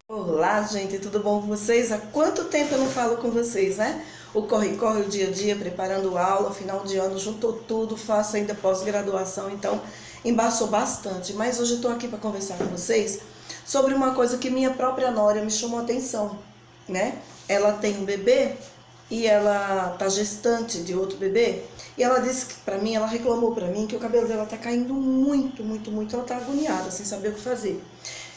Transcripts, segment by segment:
Olá, gente, tudo bom com vocês? Há quanto tempo eu não falo com vocês, né? O corre-corre, o dia a dia, preparando aula, final de ano, juntou tudo, faço ainda pós-graduação, então embaçou bastante. Mas hoje eu estou aqui para conversar com vocês sobre uma coisa que minha própria nora me chamou a atenção, né? Ela tem um bebê e ela tá gestante de outro bebê, e ela disse que para mim, ela reclamou para mim que o cabelo dela tá caindo muito, ela tá agoniada, sem saber o que fazer.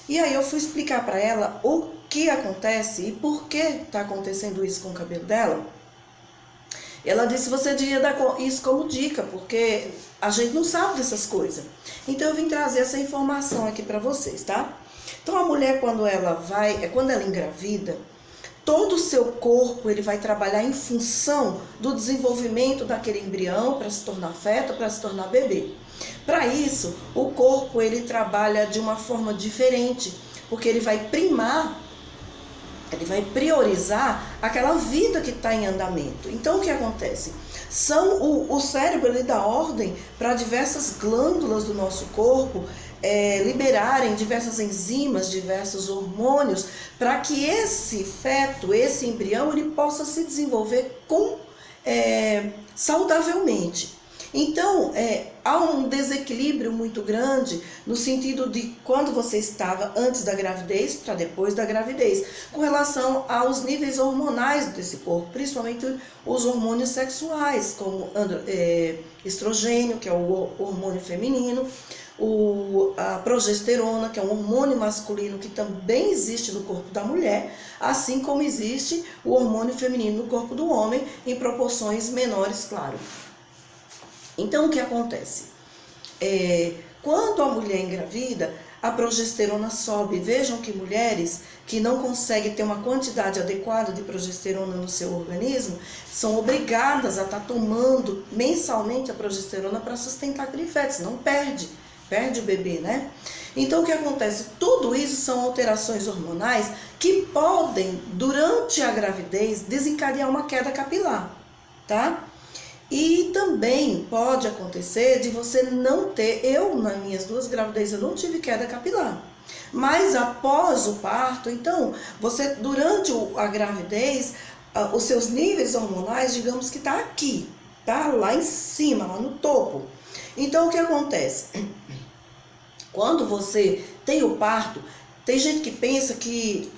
E aí eu fui explicar para ela o que acontece e por que está acontecendo isso com o cabelo dela. Ela disse: você devia dar isso como dica, porque a gente não sabe dessas coisas. Então eu vim trazer essa informação aqui para vocês, tá? Então a mulher, quando ela engravida, todo o seu corpo ele vai trabalhar em função do desenvolvimento daquele embrião para se tornar feto, para se tornar bebê. Para isso, o corpo ele trabalha de uma forma diferente, porque ele vai priorizar aquela vida que está em andamento. Então o que acontece? O cérebro ele dá ordem para diversas glândulas do nosso corpo liberarem diversas enzimas, diversos hormônios, para que esse feto, esse embrião, ele possa se desenvolver saudavelmente. Então, há um desequilíbrio muito grande no sentido de quando você estava antes da gravidez para depois da gravidez, com relação aos níveis hormonais desse corpo, principalmente os hormônios sexuais, como estrogênio, que é o hormônio feminino, a progesterona, que é um hormônio masculino que também existe no corpo da mulher, assim como existe o hormônio feminino no corpo do homem, em proporções menores, claro. Então, o que acontece? Quando a mulher engravida, a progesterona sobe. Vejam que mulheres que não conseguem ter uma quantidade adequada de progesterona no seu organismo, são obrigadas a estar tomando mensalmente a progesterona para sustentar aquele feto, senão perde o bebê, né? Então, o que acontece? Tudo isso são alterações hormonais que podem, durante a gravidez, desencadear uma queda capilar, tá? E também pode acontecer de você não ter, nas minhas 2 gravidezes, eu não tive queda capilar. Mas após o parto, então, durante a gravidez, os seus níveis hormonais, digamos que tá aqui, tá? Lá em cima, lá no topo. Então, o que acontece? Quando você tem o parto, tem gente que pensa que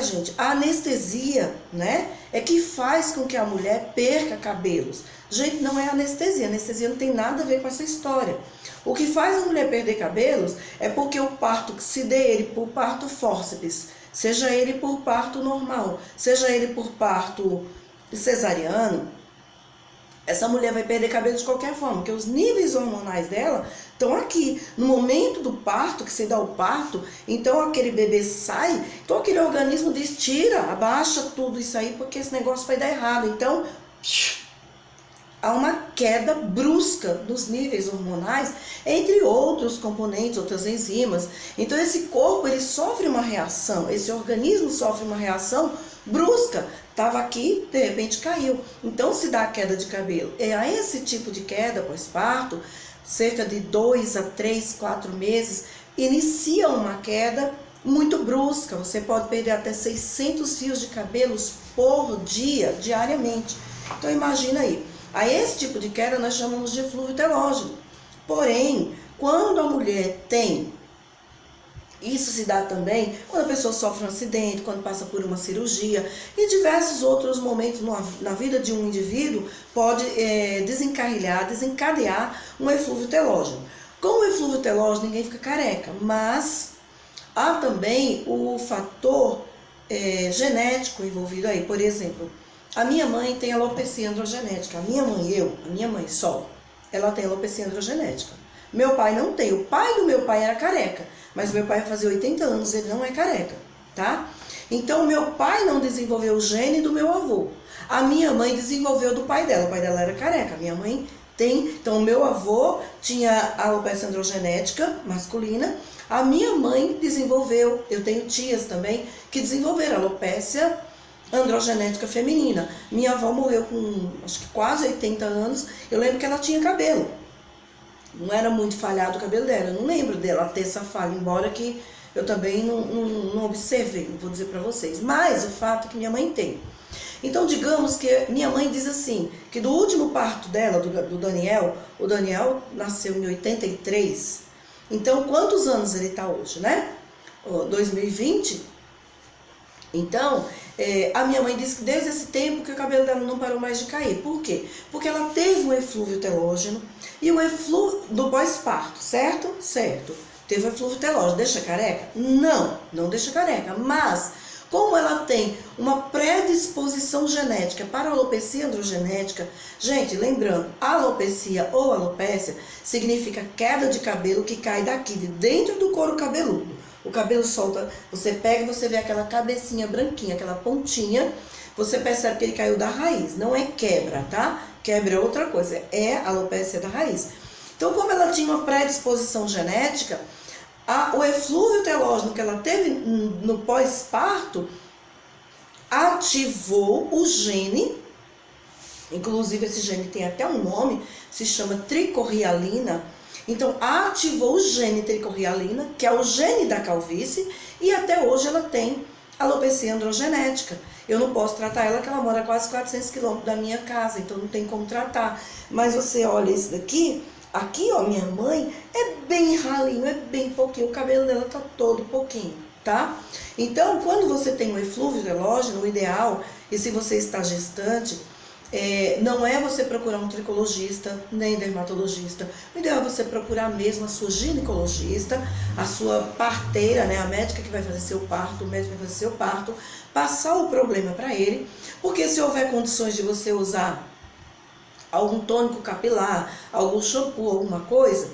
gente, a anestesia, né, é que faz com que a mulher perca cabelos. Gente, não é anestesia não tem nada a ver com essa história. O que faz a mulher perder cabelos é porque o parto, se dê ele por parto fórceps, seja ele por parto normal, seja ele por parto cesariano, essa mulher vai perder cabelo de qualquer forma, porque os níveis hormonais dela estão aqui. No momento do parto, que se dá o parto, então aquele bebê sai, então aquele organismo diz: tira, abaixa tudo isso aí, porque esse negócio vai dar errado. Então, há uma queda brusca dos níveis hormonais, entre outros componentes, outras enzimas. Então esse corpo, ele sofre uma reação, esse organismo sofre uma reação brusca. Estava aqui, de repente caiu. Então se dá a queda de cabelo. E a esse tipo de queda pós-parto, cerca de 2 a 3, 4 meses, inicia uma queda muito brusca. Você pode perder até 600 fios de cabelos por dia, diariamente. Então imagina aí. A esse tipo de queda nós chamamos de eflúvio telógeno. Porém, quando a mulher tem, isso se dá também quando a pessoa sofre um acidente, quando passa por uma cirurgia e diversos outros momentos na vida de um indivíduo, pode desencadear um eflúvio telógeno. Com o eflúvio telógeno ninguém fica careca, mas há também o fator genético envolvido aí. Por exemplo, a minha mãe tem alopecia androgenética. A minha mãe só, ela tem alopecia androgenética. Meu pai não tem. O pai do meu pai era careca, mas meu pai fazia 80 anos, ele não é careca, tá? Então, meu pai não desenvolveu o gene do meu avô. A minha mãe desenvolveu do pai dela. O pai dela era careca. A minha mãe tem. Então, o meu avô tinha alopecia androgenética masculina. A minha mãe desenvolveu. Eu tenho tias também que desenvolveram alopecia androgenética feminina. Minha avó morreu com, acho que quase 80 anos. Eu lembro que ela tinha cabelo. Não era muito falhado o cabelo dela. Eu não lembro dela ter essa falha, embora que eu também não observei, não vou dizer para vocês. Mas o fato é que minha mãe tem. Então, digamos que minha mãe diz assim, que do último parto dela, do Daniel, o Daniel nasceu em 83. Então, quantos anos ele está hoje, né? 2020. Então, a minha mãe disse que desde esse tempo que o cabelo dela não parou mais de cair. Por quê? Porque ela teve um eflúvio telógeno e o eflúvio do pós-parto, certo? Certo. Teve um eflúvio telógeno. Deixa careca? Não deixa careca. Mas, como ela tem uma predisposição genética para a alopecia androgenética, gente, lembrando, alopecia ou alopécia significa queda de cabelo que cai daqui, de dentro do couro cabeludo. O cabelo solta, você pega e você vê aquela cabecinha branquinha, aquela pontinha, você percebe que ele caiu da raiz. Não é quebra, tá? Quebra é outra coisa, é alopecia da raiz. Então, como ela tinha uma predisposição genética, o eflúvio telógeno que ela teve no pós-parto ativou o gene, inclusive esse gene tem até um nome, se chama tricorrialina. Então, ativou o gene tricorrialina, que é o gene da calvície, e até hoje ela tem alopecia androgenética. Eu não posso tratar ela, porque ela mora a quase 400 quilômetros da minha casa, então não tem como tratar. Mas você olha esse daqui, aqui ó, minha mãe, é bem ralinho, é bem pouquinho, o cabelo dela tá todo pouquinho, tá? Então, quando você tem um eflúvio telógeno, o ideal, e se você está gestante, não é você procurar um tricologista, nem dermatologista. O ideal é você procurar mesmo a sua ginecologista, a sua parteira, né, a médica que vai fazer seu parto, o médico que vai fazer seu parto, passar o problema para ele, porque se houver condições de você usar algum tônico capilar, algum shampoo, alguma coisa,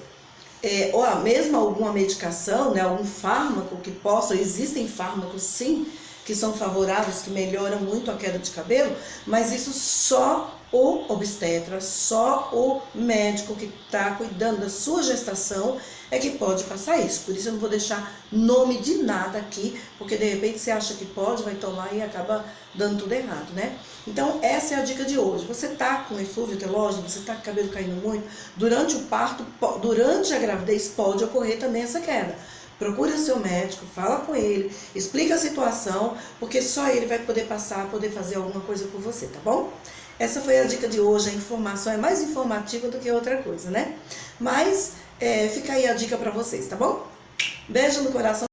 ou mesmo alguma medicação, né, algum fármaco que possa, existem fármacos sim, que são favoráveis, que melhoram muito a queda de cabelo, mas isso só o obstetra, só o médico que está cuidando da sua gestação é que pode passar isso. Por isso eu não vou deixar nome de nada aqui, porque de repente você acha que pode, vai tomar e acaba dando tudo errado, né? Então essa é a dica de hoje. Você está com eflúvio telógeno, você está com o cabelo caindo muito, durante o parto, durante a gravidez pode ocorrer também essa queda. Procure o seu médico, fala com ele, explica a situação, porque só ele vai poder passar, poder fazer alguma coisa por você, tá bom? Essa foi a dica de hoje, a informação é mais informativa do que outra coisa, né? Mas fica aí a dica pra vocês, tá bom? Beijo no coração.